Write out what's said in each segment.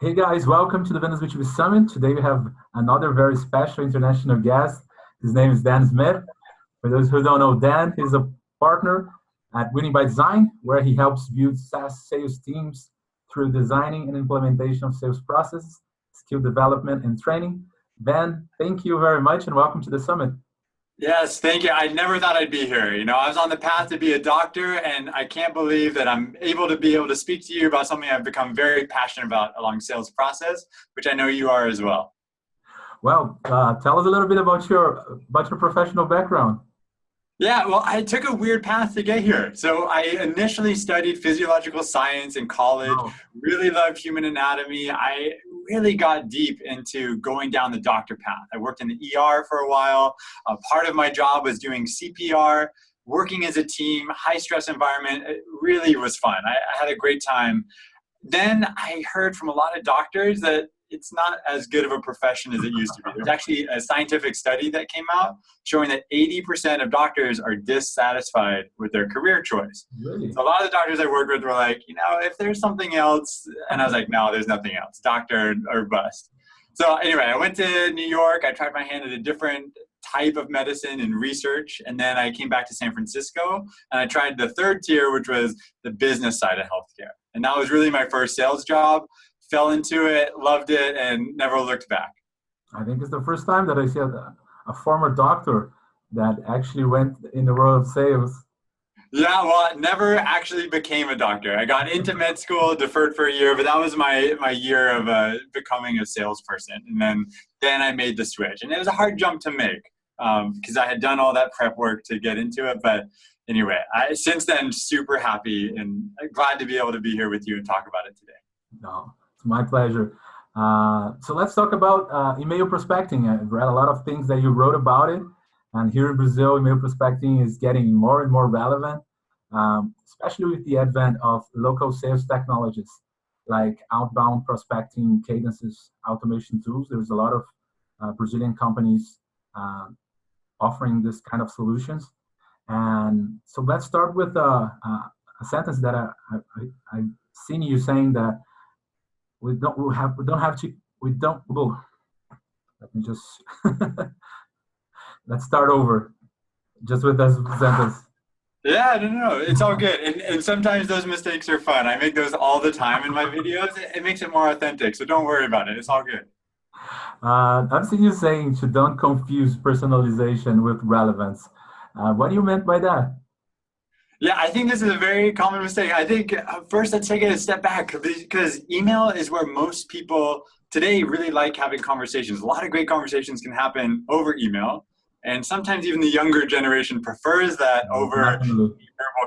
Hey guys, welcome to the Venice B2B Summit. Today we have another very special international guest. His name is Dan Smith. For those who don't know Dan, he's a partner at Winning by Design, where he helps build SaaS sales teams through designing and implementation of sales processes, skill development, and training. Ben, thank you very much and welcome to the summit. Yes, thank you. I never thought I'd be here. I was on the path to be a doctor, and I can't believe that I'm able to speak to you about something I've become very passionate about along sales process, which I know you are as well. Well, tell us a little bit about your professional background. Yeah, well, I took a weird path to get here. So I initially studied physiological science in college, really loved human anatomy. I really got deep into going down the doctor path. I worked in the ER for a while. Part of my job was doing CPR, working as a team, high stress environment. It really was fun. I had a great time. Then I heard from a lot of doctors that it's not as good of a profession as it used to be. There's actually a scientific study that came out showing that 80% of doctors are dissatisfied with their career choice. Really? So a lot of the doctors I worked with were like, if there's something else, and I was like, no, there's nothing else, doctor or bust. So anyway, I went to New York. I tried my hand at a different type of medicine and research. And then I came back to San Francisco and I tried the third tier, which was the business side of healthcare. And that was really my first sales job. Fell into it, loved it, and never looked back. I think it's the first time that I see a former doctor that actually went in the world of sales. Yeah, well, never actually became a doctor. I got into med school, deferred for a year, but that was my year of becoming a salesperson. And then I made the switch. And it was a hard jump to make because I had done all that prep work to get into it. But anyway, since then, super happy and glad to be able to be here with you and talk about it today. No. My pleasure. So let's talk about email prospecting. I've read a lot of things that you wrote about it. And here in Brazil, email prospecting is getting more and more relevant, especially with the advent of local sales technologies like outbound prospecting cadences, automation tools. There's a lot of Brazilian companies offering this kind of solutions. And so let's start with a sentence that I've seen you saying that let me just, let's start over, just with this sentence. Yeah, no, it's all good. And sometimes those mistakes are fun. I make those all the time in my videos. It makes it more authentic, so don't worry about it. It's all good. I've seen you saying to don't confuse personalization with relevance. What do you meant by that? Yeah, I think this is a very common mistake. I think first let's take it a step back because email is where most people today really like having conversations. A lot of great conversations can happen over email. And sometimes even the younger generation prefers that over verbal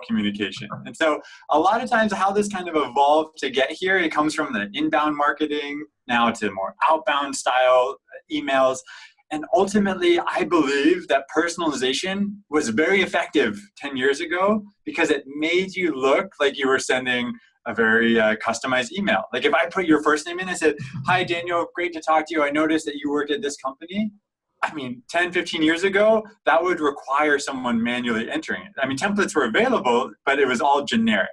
communication. And so a lot of times how this kind of evolved to get here, it comes from the inbound marketing now to more outbound style emails. And ultimately, I believe that personalization was very effective 10 years ago because it made you look like you were sending a very customized email. Like if I put your first name in and said, hi, Daniel, great to talk to you. I noticed that you worked at this company. I mean, 10, 15 years ago, that would require someone manually entering it. I mean, templates were available, but it was all generic.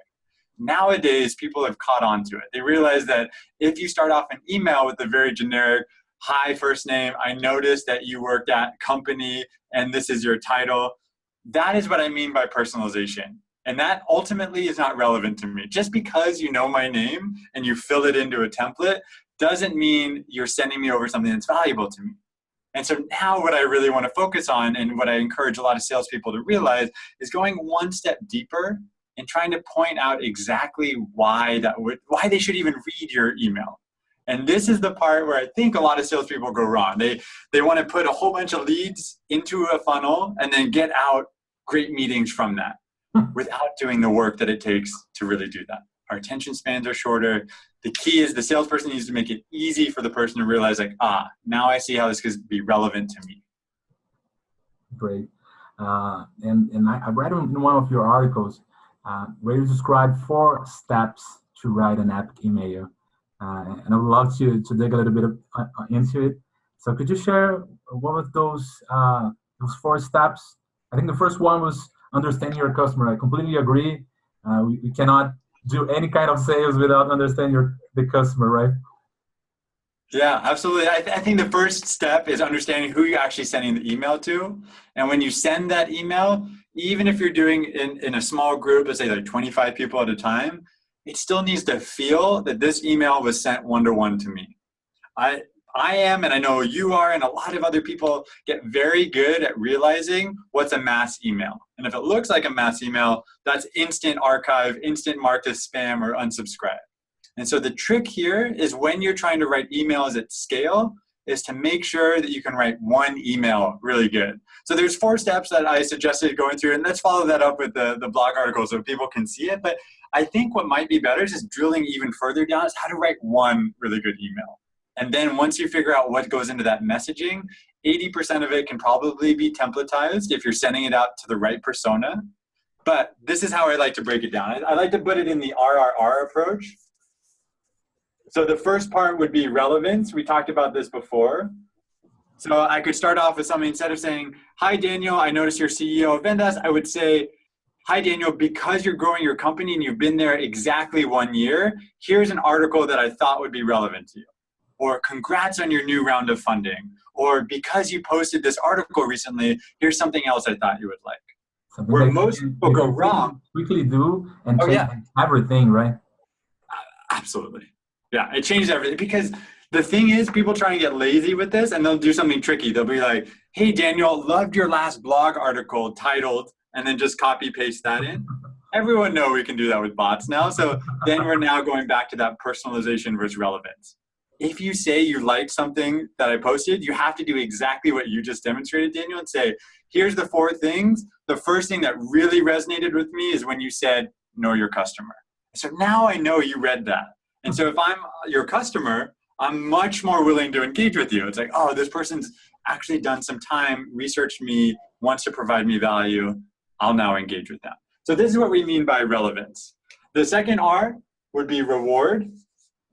Nowadays, people have caught on to it. They realize that if you start off an email with a very generic, hi, first name, I noticed that you worked at company and this is your title. That is what I mean by personalization. And that ultimately is not relevant to me. Just because you know my name and you fill it into a template doesn't mean you're sending me over something that's valuable to me. And so now what I really want to focus on and what I encourage a lot of salespeople to realize is going one step deeper and trying to point out exactly why they should even read your email. And this is the part where I think a lot of salespeople go wrong. They want to put a whole bunch of leads into a funnel and then get out great meetings from that without doing the work that it takes to really do that. Our attention spans are shorter. The key is the salesperson needs to make it easy for the person to realize like, now I see how this could be relevant to me. Great. And I read in one of your articles where you described 4 steps to write an epic email. And I would love to dig a little bit into it. So could you share one of those 4 steps? I think the first one was understanding your customer. I completely agree. We cannot do any kind of sales without understanding the customer, right? Yeah, absolutely. I think the first step is understanding who you're actually sending the email to. And when you send that email, even if you're doing in a small group, let's say like 25 people at a time, it still needs to feel that this email was sent one-to-one to me. I I am, and I know you are, and a lot of other people get very good at realizing what's a mass email. And if it looks like a mass email, that's instant archive, instant marked as spam or unsubscribe. And so the trick here is when you're trying to write emails at scale is to make sure that you can write one email really good. So there's 4 steps that I suggested going through, and let's follow that up with the blog article so people can see it. But I think what might be better is just drilling even further down is how to write one really good email. And then once you figure out what goes into that messaging, 80% of it can probably be templatized if you're sending it out to the right persona. But this is how I like to break it down. I like to put it in the RRR approach. So the first part would be relevance. We talked about this before. So I could start off with something, instead of saying, "Hi, Daniel, I noticed you're CEO of Vendas," I would say, "Hi, Daniel, because you're growing your company and you've been there exactly 1 year, here's an article that I thought would be relevant to you." Or, "Congrats on your new round of funding." Or, "Because you posted this article recently, here's something else I thought you would like." Something Where that most people go wrong. quickly do and Oh, change yeah. everything, right? Absolutely. Yeah, it changed everything, because the thing is, people try and get lazy with this and they'll do something tricky. They'll be like, "Hey, Daniel, loved your last blog article titled," and then just copy paste that in. Everyone know we can do that with bots now. So then we're now going back to that personalization versus relevance. If you say you like something that I posted, you have to do exactly what you just demonstrated, Daniel, and say, "Here's the 4 things. The first thing that really resonated with me is when you said, know your customer." So now I know you read that. And so if I'm your customer, I'm much more willing to engage with you. It's like, oh, this person's actually done some time, researched me, wants to provide me value. I'll now engage with them. So this is what we mean by relevance. The second R would be reward.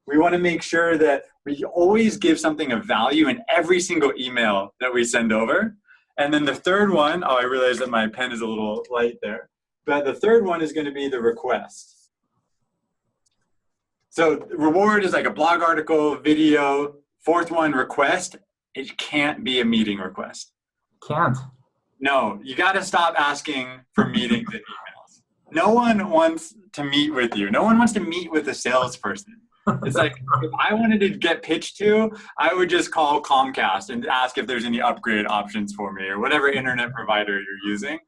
We want to make sure that we always give something of value in every single email that we send over. And then the third one, oh, I realize that my pen is a little light there, but the third one is going to be the request. So reward is like a blog article, video. 4th one, request. It can't be a meeting request. Can't. No, you got to stop asking for meetings and emails. No one wants to meet with you. No one wants to meet with a salesperson. It's like, if I wanted to get pitched to, I would just call Comcast and ask if there's any upgrade options for me, or whatever internet provider you're using.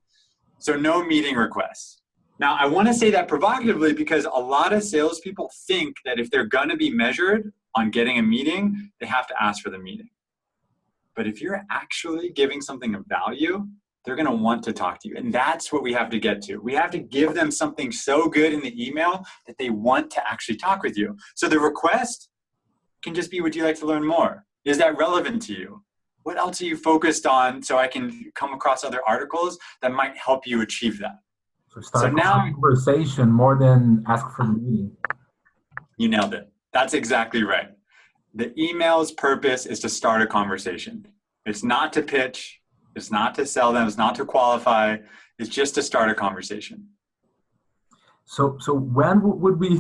So no meeting requests. Now, I want to say that provocatively because a lot of salespeople think that if they're going to be measured on getting a meeting, they have to ask for the meeting. But if you're actually giving something of value, they're going to want to talk to you. And that's what we have to get to. We have to give them something so good in the email that they want to actually talk with you. So the request can just be, would you like to learn more? Is that relevant to you? What else are you focused on so I can come across other articles that might help you achieve that? So start a conversation more than ask for the meeting. You nailed it. That's exactly right. The email's purpose is to start a conversation. It's not to pitch. It's not to sell them. It's not to qualify. It's just to start a conversation. So when would we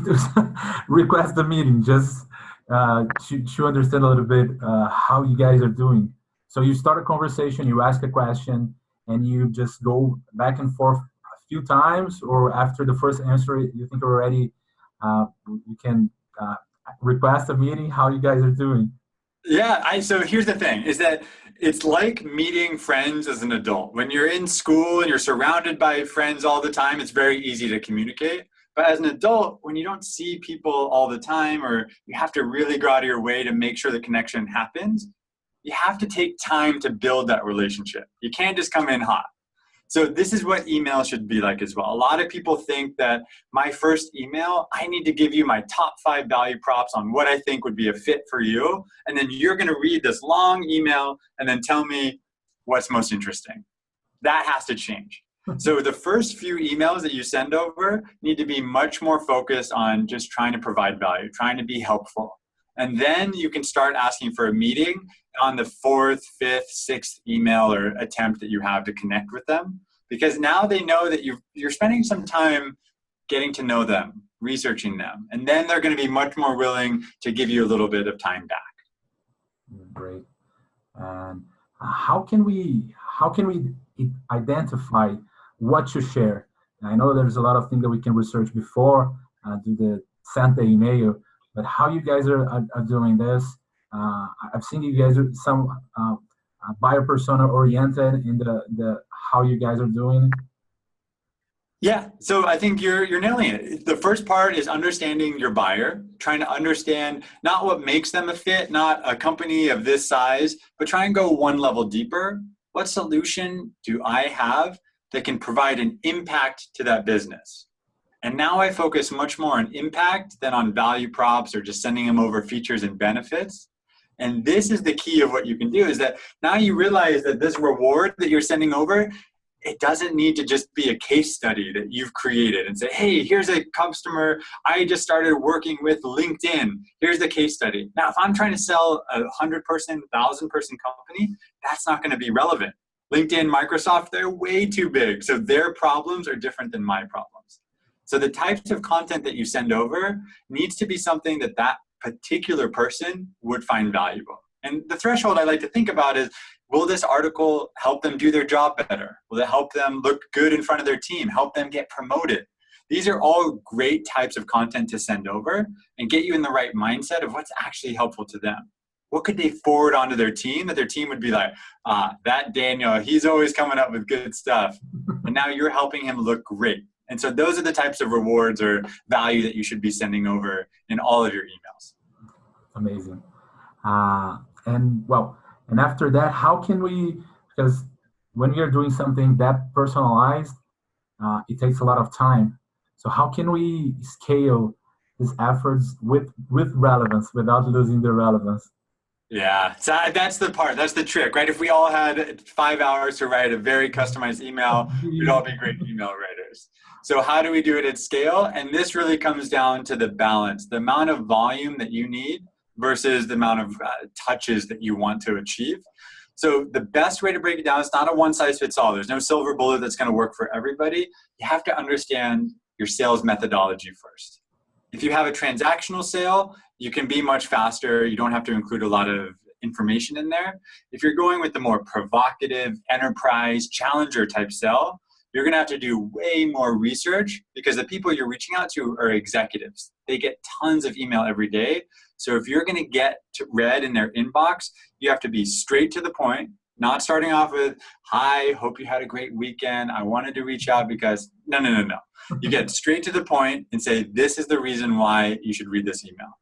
request a meeting? Just to understand a little bit how you guys are doing. So you start a conversation, you ask a question, and you just go back and forth a few times, or after the first answer, you think already you can request a meeting? How you guys are doing? Yeah, so here's the thing, is that it's like meeting friends as an adult. When you're in school and you're surrounded by friends all the time, it's very easy to communicate. But as an adult, when you don't see people all the time, or you have to really go out of your way to make sure the connection happens, you have to take time to build that relationship. You can't just come in hot. So this is what email should be like as well. A lot of people think that my first email, I need to give you my top 5 value props on what I think would be a fit for you. And then you're going to read this long email and then tell me what's most interesting. That has to change. So the first few emails that you send over need to be much more focused on just trying to provide value, trying to be helpful. And then you can start asking for a meeting on the 4th, 5th, 6th email or attempt that you have to connect with them. Because now they know that you're spending some time getting to know them, researching them. And then they're going to be much more willing to give you a little bit of time back. Great. And how can we identify what to share? I know there's a lot of things that we can research before do the send the email, but how you guys are doing this? I've seen you guys are some buyer persona oriented in the how you guys are doing it. Yeah, so I think you're nailing it. The first part is understanding your buyer, trying to understand not what makes them a fit, not a company of this size, but try and go one level deeper. What solution do I have that can provide an impact to that business? And now I focus much more on impact than on value props or just sending them over features and benefits. And this is the key of what you can do, is that now you realize that this reward that you're sending over, it doesn't need to just be a case study that you've created and say, hey, here's a customer. I just started working with LinkedIn. Here's the case study. Now, if I'm trying to sell a 100-person, 1,000-person company, that's not going to be relevant. LinkedIn, Microsoft, they're way too big. So their problems are different than my problems. So the types of content that you send over needs to be something that that particular person would find valuable. And the threshold I like to think about is, will this article help them do their job better? Will it help them look good in front of their team, help them get promoted? These are all great types of content to send over and get you in the right mindset of what's actually helpful to them. What could they forward onto their team that their team would be like, that Daniel, he's always coming up with good stuff. And now you're helping him look great. And so those are the types of rewards or value that you should be sending over in all of your emails. Amazing. And after that, how can we, because when you're doing something that personalized, it takes a lot of time. So how can we scale these efforts with relevance without losing the relevance? Yeah, so that's the part, that's the trick, right? If we all had 5 hours to write a very customized email, we'd all be great email writers. So how do we do it at scale? And this really comes down to the balance, the amount of volume that you need versus the amount of touches that you want to achieve. So the best way to break it down is not a one size fits all. There's no silver bullet that's going to work for everybody. You have to understand your sales methodology first. If you have a transactional sale, you can be much faster. You don't have to include a lot of information in there. If you're going with the more provocative, enterprise, challenger type sell, you're going to have to do way more research because the people you're reaching out to are executives. They get tons of email every day. So if you're going to get read in their inbox, you have to be straight to the point, not starting off with, hi, hope you had a great weekend. I wanted to reach out because, no. You get straight to the point and say, this is the reason why you should read this email.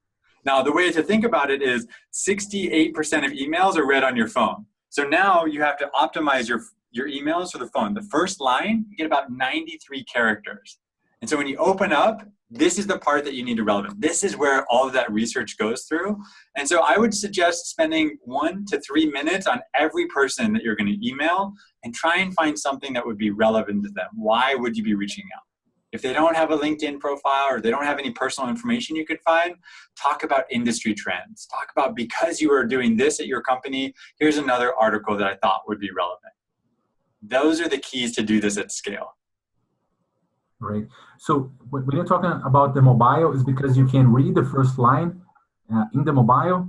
Now, the way to think about it is 68% of emails are read on your phone. So now you have to optimize your emails for the phone. The first line, you get about 93 characters. And so when you open up, this is the part that you need to relevant. This is where all of that research goes through. And so I would suggest spending 1 to 3 minutes on every person that you're going to email and try and find something that would be relevant to them. Why would you be reaching out? If they don't have a LinkedIn profile or they don't have any personal information you could find, talk about industry trends. Talk about, because you are doing this at your company, here's another article that I thought would be relevant. Those are the keys to do this at scale. Right. So when you're talking about the mobile, is because you can read the first line in the mobile?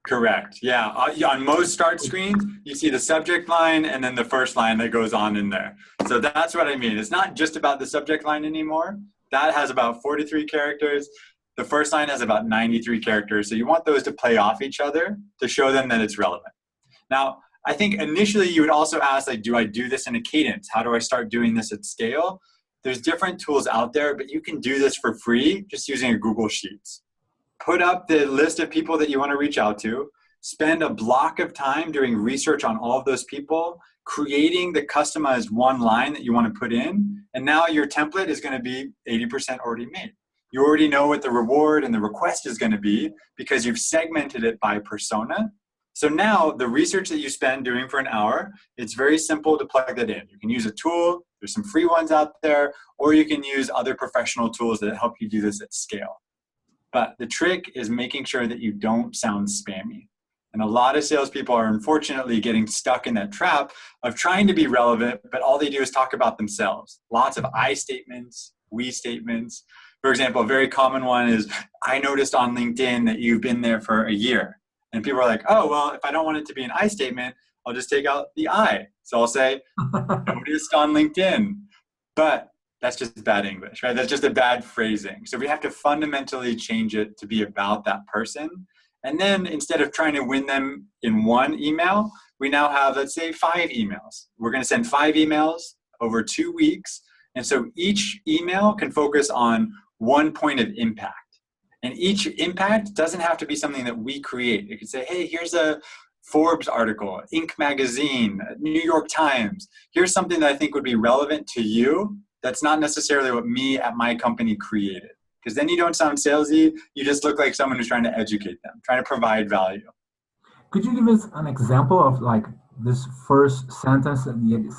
Correct. Yeah. On most start screens, you see the subject line and then the first line that goes on in there. So that's what I mean. It's not just about the subject line anymore. That has about 43 characters. The first line has about 93 characters. So you want those to play off each other to show them that it's relevant. Now, I think initially you would also ask, like, do I do this in a cadence? How do I start doing this at scale? There's different tools out there, but you can do this for free just using a Google Sheets. Put up the list of people that you want to reach out to, spend a block of time doing research on all of those people, creating the customized one line that you want to put in, and now your template is going to be 80% already made. You already know what the reward and the request is going to be because you've segmented it by persona. So now the research that you spend doing for an hour, it's very simple to plug that in. You can use a tool, there's some free ones out there, or you can use other professional tools that help you do this at scale. But the trick is making sure that you don't sound spammy. And a lot of salespeople are unfortunately getting stuck in that trap of trying to be relevant, but all they do is talk about themselves. Lots of I statements, we statements. For example, a very common one is, I noticed on LinkedIn that you've been there for a year. And people are like, oh, well, if I don't want it to be an I statement, I'll just take out the I. So I'll say, noticed on LinkedIn. But that's just bad English, right? That's just a bad phrasing. So we have to fundamentally change it to be about that person. And then instead of trying to win them in one email, we now have, let's say, 5 emails. We're going to send 5 emails over 2 weeks. And so each email can focus on one point of impact. And each impact doesn't have to be something that we create. It could say, hey, here's a Forbes article, Inc. magazine, New York Times. Here's something that I think would be relevant to you that's not necessarily what me at my company created. Because then you don't sound salesy. You just look like someone who's trying to educate them, trying to provide value. Could you give us an example of like this first sentence,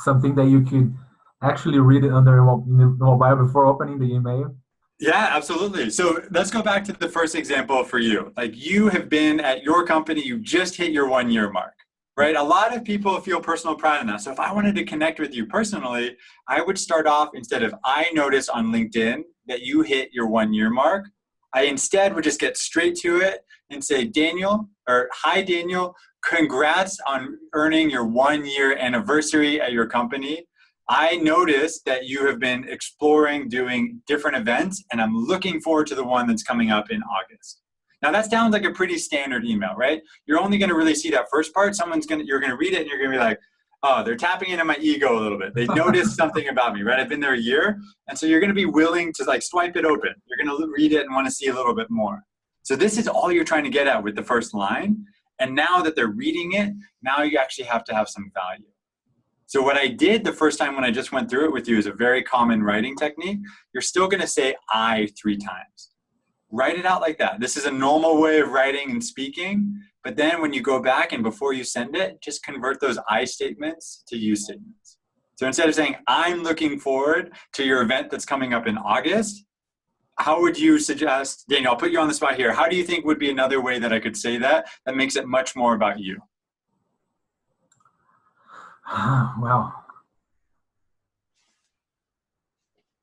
something that you could actually read it under the mobile before opening the email? Yeah, absolutely. So let's go back to the first example for you. Like you have been at your company, you just hit your 1-year mark, right? A lot of people feel personal pride in that. So if I wanted to connect with you personally, I would start off instead of I noticed on LinkedIn that you hit your 1-year mark. I instead would just get straight to it and say, Daniel, or hi, Daniel, congrats on earning your 1-year anniversary at your company. I noticed that you have been exploring doing different events, and I'm looking forward to the one that's coming up in August. Now that sounds like a pretty standard email, right? You're only going to really see that first part. You're going to read it and you're going to be like, oh, they're tapping into my ego a little bit. They noticed something about me, right? I've been there a year. And so you're going to be willing to like swipe it open. You're going to read it and want to see a little bit more. So this is all you're trying to get at with the first line. And now that they're reading it, now you actually have to have some value. So what I did the first time when I just went through it with you is a very common writing technique. You're still going to say I 3 times. Write it out like that. This is a normal way of writing and speaking. But then when you go back and before you send it, just convert those I statements to you statements. So instead of saying, I'm looking forward to your event that's coming up in August, how would you suggest, Daniel, I'll put you on the spot here. How do you think would be another way that I could say that makes it much more about you? Wow.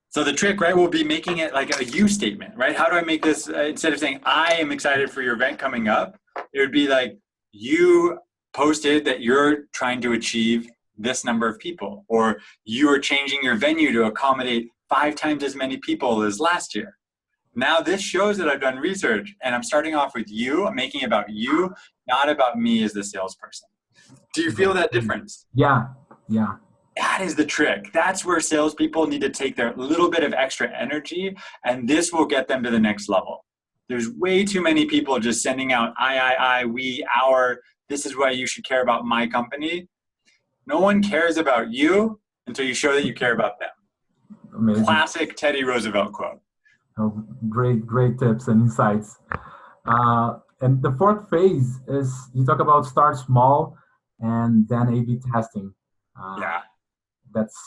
So the trick, right, will be making it like a you statement, right? How do I make this, instead of saying, I am excited for your event coming up, it would be like, you posted that you're trying to achieve this number of people, or you are changing your venue to accommodate 5 times as many people as last year. Now this shows that I've done research and I'm starting off with you, I'm making it about you, not about me as the salesperson. Do you feel that difference? Yeah, yeah. That is the trick. That's where salespeople need to take their little bit of extra energy, and this will get them to the next level. There's way too many people just sending out I, we, our, this is why you should care about my company. No one cares about you until you show that you care about them. Amazing. Classic Teddy Roosevelt quote. Oh, great tips and insights. And the 4th phase is you talk about start small and then A/B testing. Yeah. That's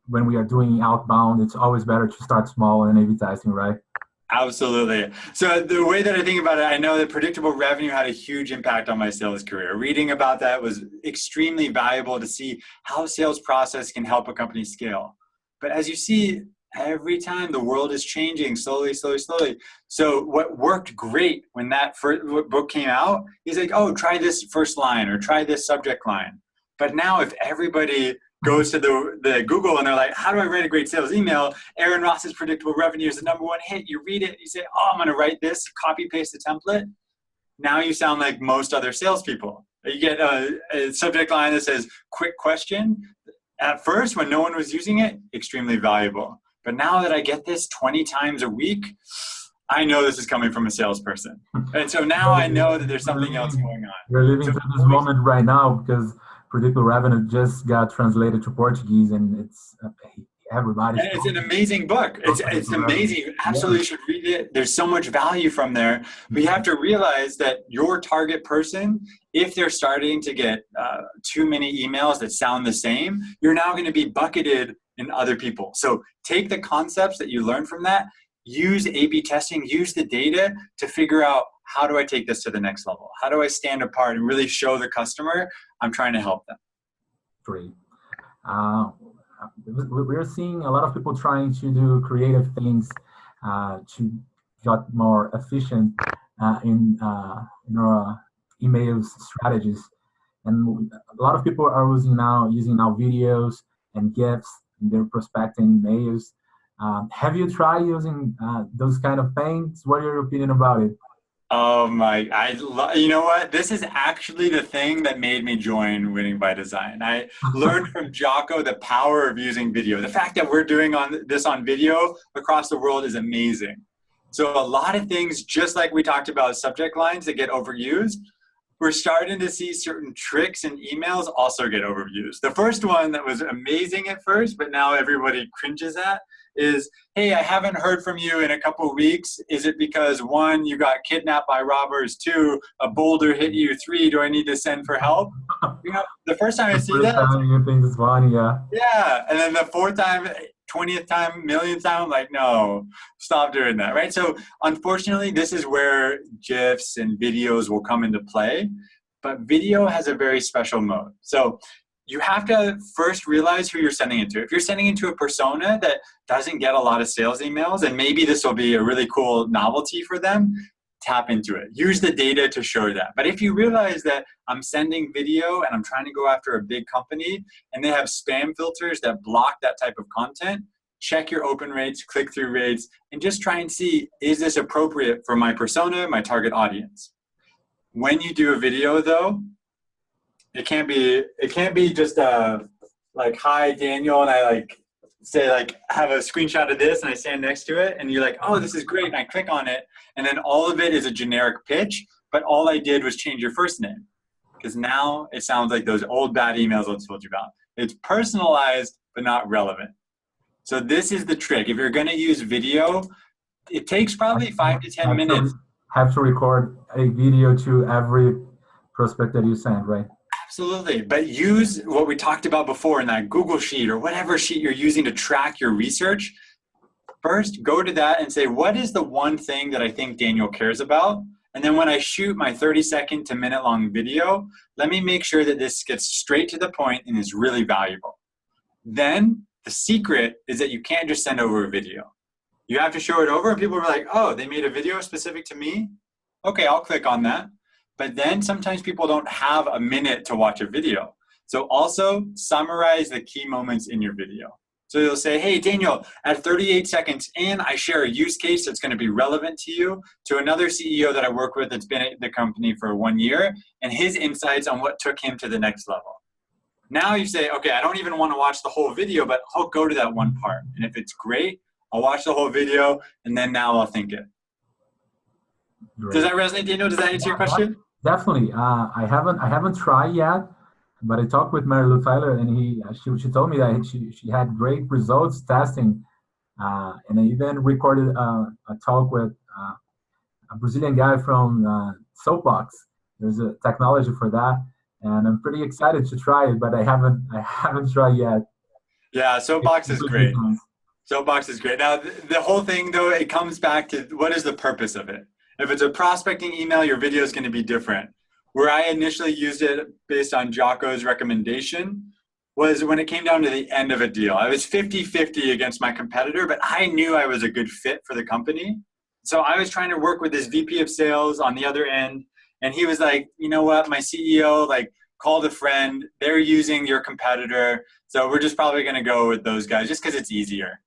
when we are doing outbound, it's always better to start small and A/B testing, right? Absolutely. So the way that I think about it, I know that predictable revenue had a huge impact on my sales career. Reading about that was extremely valuable to see how a sales process can help a company scale. But as you see, every time the world is changing slowly. So what worked great when that first book came out is like, oh, try this first line or try this subject line. But now if everybody goes to the Google and they're like, how do I write a great sales email? Aaron Ross's predictable revenue is the #1 hit. You read it, you say, oh, I'm going to write this, copy paste the template. Now you sound like most other salespeople. You get a subject line that says, quick question. At first, when no one was using it, extremely valuable. But now that I get this 20 times a week, I know this is coming from a salesperson. And so now I know that there's something else going on. We're living through this moment right now because predictable revenue just got translated to Portuguese, and it's everybody's. And it's an amazing book. It's amazing. You absolutely should read it. There's so much value from there. But you have to realize that your target person, if they're starting to get too many emails that sound the same, you're now going to be bucketed in other people. So take the concepts that you learned from that, use A/B testing, use the data to figure out, how do I take this to the next level? How do I stand apart and really show the customer I'm trying to help them? Great. We're seeing a lot of people trying to do creative things to get more efficient in our email strategies. And a lot of people are using now videos and GIFs in their prospecting emails. Have you tried using those kind of things? What are your opinion about it? Oh my, you know what? This is actually the thing that made me join Winning by Design. I learned from Jocko the power of using video. The fact that we're doing this on video across the world is amazing. So a lot of things, just like we talked about subject lines that get overused, we're starting to see certain tricks in emails also get overused. The first one that was amazing at first, but now everybody cringes at, is, hey, I haven't heard from you in a couple of weeks. Is it because, one, you got kidnapped by robbers, two, a boulder hit you, three, do I need to send for help? You know, the first time I see that, Time you think it's funny, yeah. yeah, and then the fourth time, 20th time, millionth time, I'm like, no, stop doing that, right? So unfortunately, this is where GIFs and videos will come into play, but video has a very special mode. So you have to first realize who you're sending it to. If you're sending it to a persona that doesn't get a lot of sales emails, and maybe this will be a really cool novelty for them, tap into it. Use the data to show that. But if you realize that I'm sending video and I'm trying to go after a big company and they have spam filters that block that type of content, check your open rates, click-through rates, and just try and see, is this appropriate for my persona, my target audience? When you do a video though, it can't be just like, hi Daniel, and I say have a screenshot of this and I stand next to it and you're like, oh, this is great, and I click on it and then all of it is a generic pitch, but all I did was change your first name, because now it sounds like those old bad emails I told you about. It's personalized but not relevant. So this is the trick. If you're going to use video, it takes probably 5 to 10 minutes. Have to record a video to every prospect that you send, right? Absolutely, but use what we talked about before in that Google Sheet or whatever sheet you're using to track your research. First, go to that and say, what is the one thing that I think Daniel cares about? And then when I shoot my 30-second to minute-long video, let me make sure that this gets straight to the point and is really valuable. Then the secret is that you can't just send over a video. You have to show it over and people are like, oh, they made a video specific to me? Okay, I'll click on that. But then sometimes people don't have a minute to watch a video. So also summarize the key moments in your video. So you'll say, hey, Daniel, at 38 seconds in, I share a use case that's going to be relevant to you, to another CEO that I work with that's been at the company for 1 year, and his insights on what took him to the next level. Now you say, okay, I don't even want to watch the whole video, but I'll go to that one part. And if it's great, I'll watch the whole video, and then now I'll think it. Great. Does that resonate, Daniel? Does that answer your question? Definitely. I haven't tried yet, but I talked with Mary Lou Tyler, and she told me that she had great results testing, and I even recorded a talk with a Brazilian guy from Soapbox. There's a technology for that, and I'm pretty excited to try it, but I haven't tried yet. Yeah, Soapbox is great. Soapbox is great. Now, the whole thing, though, it comes back to what is the purpose of it? If it's a prospecting email, your video is going to be different. Where I initially used it based on Jocko's recommendation was when it came down to the end of a deal. I was 50-50 against my competitor, but I knew I was a good fit for the company. So I was trying to work with this VP of sales on the other end, and he was like, you know what, my CEO, called a friend. They're using your competitor, so we're just probably going to go with those guys just because it's easier.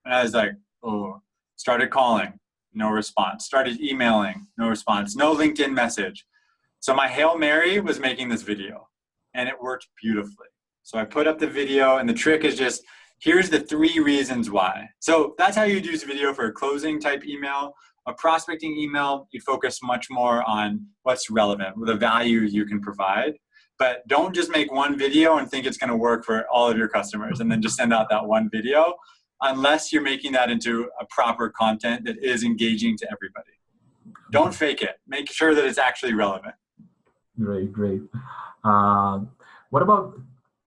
And I was like, oh, started calling. No response. Started emailing, no response. No LinkedIn message. So my Hail Mary was making this video, and it worked beautifully. So I put up the video, and the trick is just, here's the 3 reasons why. So that's how you'd use video for a closing type email. A prospecting email, you focus much more on what's relevant, the value you can provide. But don't just make one video and think it's going to work for all of your customers and then just send out that one video, unless you're making that into a proper content that is engaging to everybody. Don't fake it. Make sure that it's actually relevant. Great. What about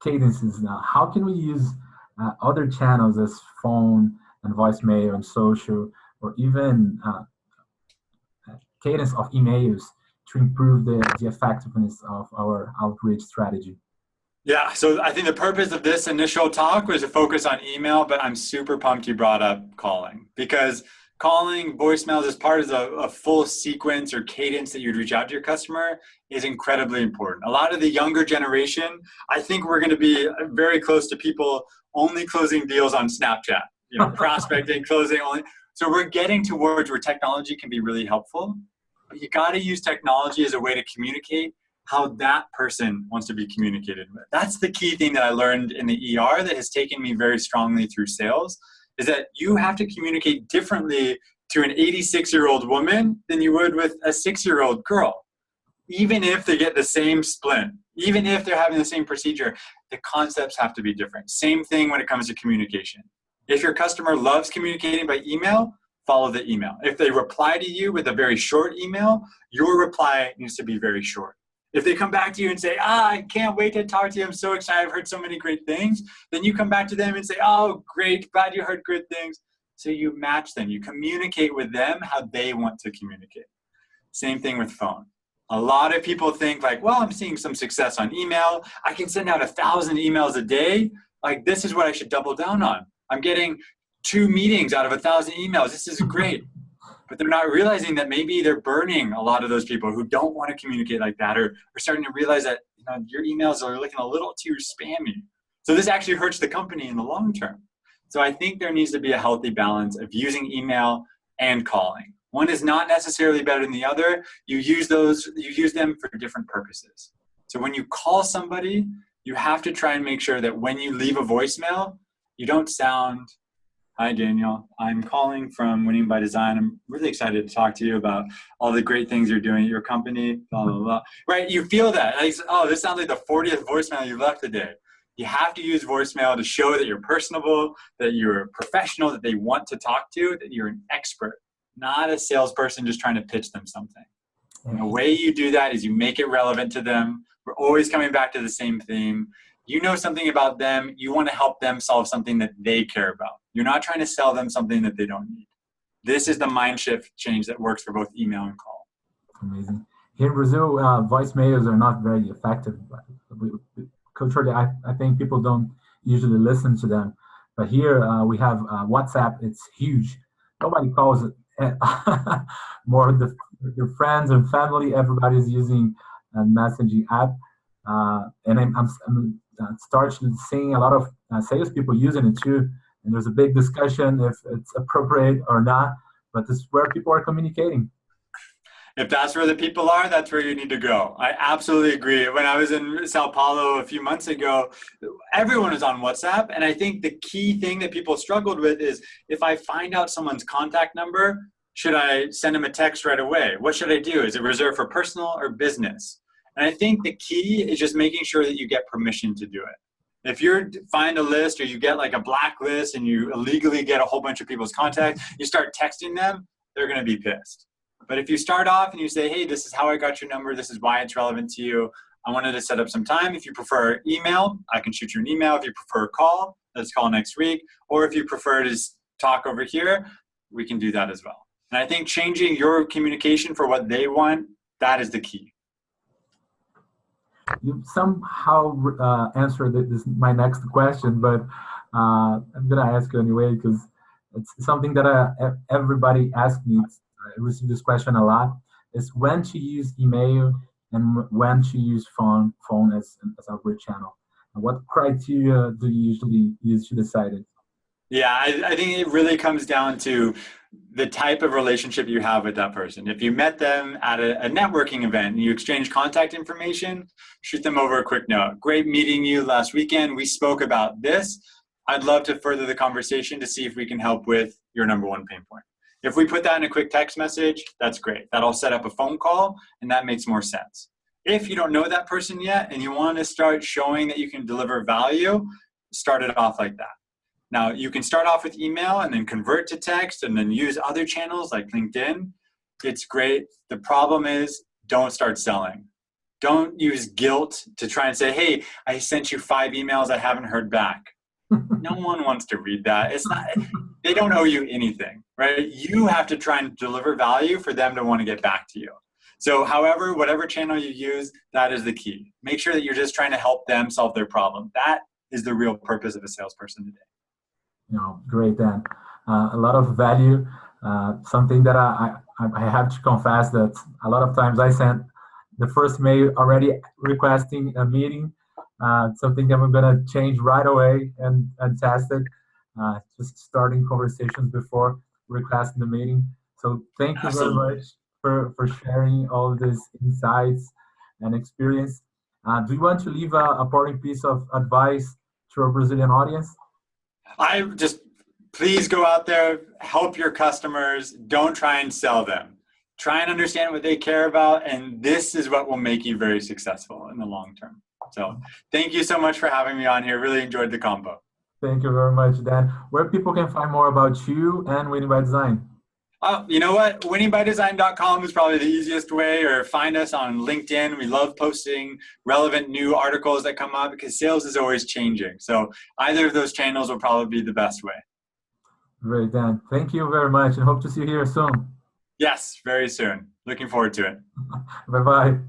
cadences now? How can we use other channels as phone and voicemail and social, or even cadence of emails to improve the effectiveness of our outreach strategy? Yeah, so I think the purpose of this initial talk was to focus on email, but I'm super pumped you brought up calling, because calling, voicemails as part of a full sequence or cadence that you'd reach out to your customer is incredibly important. A lot of the younger generation, I think we're going to be very close to people only closing deals on Snapchat, prospecting, closing only. So we're getting towards where technology can be really helpful, but you got to use technology as a way to communicate how that person wants to be communicated with. That's the key thing that I learned in the ER that has taken me very strongly through sales, is that you have to communicate differently to an 86-year-old woman than you would with a 6-year-old girl. Even if they get the same splint, even if they're having the same procedure, the concepts have to be different. Same thing when it comes to communication. If your customer loves communicating by email, follow the email. If they reply to you with a very short email, your reply needs to be very short. If they come back to you and say, I can't wait to talk to you, I'm so excited, I've heard so many great things, then you come back to them and say, oh, great, glad you heard good things. So you match them. You communicate with them how they want to communicate. Same thing with phone. A lot of people think like, well, I'm seeing some success on email. I can send out 1,000 emails a day. Like, this is what I should double down on. I'm getting 2 meetings out of 1,000 emails. This is great. But they're not realizing that maybe they're burning a lot of those people who don't want to communicate like that, or are starting to realize that your emails are looking a little too spammy. So this actually hurts the company in the long term. So I think there needs to be a healthy balance of using email and calling. One is not necessarily better than the other. You use them for different purposes. So when you call somebody, you have to try and make sure that when you leave a voicemail, you don't sound, hi, Daniel. I'm calling from Winning by Design. I'm really excited to talk to you about all the great things you're doing at your company, blah, blah, blah. Right? You feel that. Like, oh, this sounds like the 40th voicemail you left today. You have to use voicemail to show that you're personable, that you're professional, that they want to talk to, that you're an expert, not a salesperson just trying to pitch them something. And the way you do that is you make it relevant to them. We're always coming back to the same theme. You know something about them. You want to help them solve something that they care about. You're not trying to sell them something that they don't need. This is the mind shift change that works for both email and call. Amazing. Here in Brazil, voicemails are not very effective. Culturally, I think people don't usually listen to them. But here we have WhatsApp. It's huge. Nobody calls it. More your friends and family. Everybody's using a messaging app. And I'm starting seeing a lot of salespeople using it too. And there's a big discussion if it's appropriate or not, but this is where people are communicating. If that's where the people are, that's where you need to go. I absolutely agree. When I was in Sao Paulo a few months ago, everyone is on WhatsApp. And I think the key thing that people struggled with is, if I find out someone's contact number, should I send them a text right away? What should I do? Is it reserved for personal or business? And I think the key is just making sure that you get permission to do it. If you find a list or you get like a blacklist and you illegally get a whole bunch of people's contacts, you start texting them, they're going to be pissed. But if you start off and you say, hey, this is how I got your number, this is why it's relevant to you, I wanted to set up some time. If you prefer email, I can shoot you an email. If you prefer a call, let's call next week. Or if you prefer to talk over here, we can do that as well. And I think changing your communication for what they want, that is the key. You somehow answered this my next question, but I'm gonna ask you anyway because it's something that everybody asks me. I receive this question a lot. Is when to use email and when to use phone as a great channel. And what criteria do you usually use to decide it? Yeah, I think it really comes down to the type of relationship you have with that person. If you met them at a networking event and you exchange contact information, shoot them over a quick note. Great meeting you last weekend. We spoke about this. I'd love to further the conversation to see if we can help with your number one pain point. If we put that in a quick text message, that's great. That'll set up a phone call and that makes more sense. If you don't know that person yet and you want to start showing that you can deliver value, start it off like that. Now, you can start off with email and then convert to text and then use other channels like LinkedIn. It's great. The problem is, don't start selling. Don't use guilt to try and say, hey, I sent you 5 emails, I haven't heard back. No one wants to read that. It's not, they don't owe you anything, right? You have to try and deliver value for them to want to get back to you. So however, whatever channel you use, that is the key. Make sure that you're just trying to help them solve their problem. That is the real purpose of a salesperson today. Great, Dan. A lot of value. Something that I have to confess that a lot of times I sent the first mail already requesting a meeting, something that I'm gonna change right away and test it. Just starting conversations before requesting the meeting. So thank you very Absolutely. much for sharing all these insights and experience. Do you want to leave a parting piece of advice to our Brazilian audience? I just please go out there, help your customers. Don't try and sell them. Try and understand what they care about, and this is what will make you very successful in the long term. So thank you so much for having me on here. Really enjoyed the combo. Thank you very much, Dan. Where people can find more about you and Winning by Design? You know what? Winningbydesign.com is probably the easiest way, or find us on LinkedIn. We love posting relevant new articles that come up because sales is always changing. So either of those channels will probably be the best way. Great, Dan. Thank you very much and hope to see you here soon. Yes, very soon. Looking forward to it. Bye-bye.